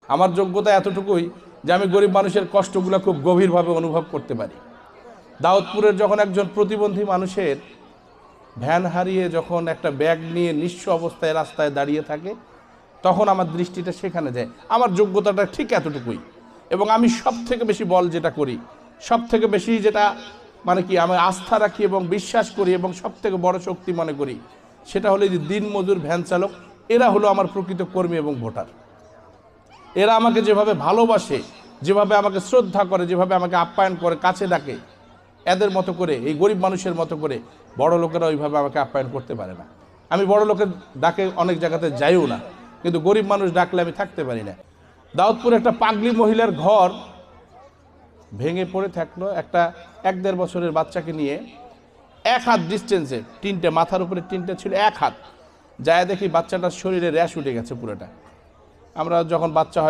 আমার যোগ্যতা এতটুকুই যে আমি গরিব মানুষের কষ্টগুলো খুব গভীরভাবে অনুভব করতে পারি। দাউদপুরের যখন একজন প্রতিবন্ধী মানুষের ভ্যান হারিয়ে যখন একটা ব্যাগ নিয়ে নিঃস্ব অবস্থায় রাস্তায় দাঁড়িয়ে থাকে, তখন আমার দৃষ্টিটা সেখানে যায়। আমার যোগ্যতাটা ঠিক এতটুকুই, এবং আমি সব থেকে বেশি বল যেটা করি, সব থেকে বেশি যেটা মানে কি আমি আস্থা রাখি এবং বিশ্বাস করি এবং সব থেকে বড় শক্তি মনে করি, সেটা হলো যে দিনমজুর ভ্যান চালক। এরা হলো আমার প্রকৃত কর্মী এবং ভোটার। এরা আমাকে যেভাবে ভালোবাসে, যেভাবে আমাকে শ্রদ্ধা করে, যেভাবে আমাকে আপ্যায়ন করে, কাছে ডাকে, এদের মতো করে, এই গরিব মানুষের মতো করে বড় লোকেরা ওইভাবে আমাকে আপ্যায়ন করতে পারে না। আমি বড় লোকের ডাকে অনেক জায়গাতে যাইও না, কিন্তু গরিব মানুষ ডাকলে আমি থাকতে পারি না। দাউদপুরে একটা পাগলি মহিলার ঘর ভেঙে পড়ে থাকলো, একটা 1-1.5 বছরের বাচ্চাকে নিয়ে। 1 হাত ডিস্টেন্সে টিনটা, মাথার উপরে টিনটা ছিল 1 হাত, যায় দেখি বাচ্চাটার শরীরে র্যাশ উঠে গেছে পুরোটা। আমরা যখন বাচ্চা হয়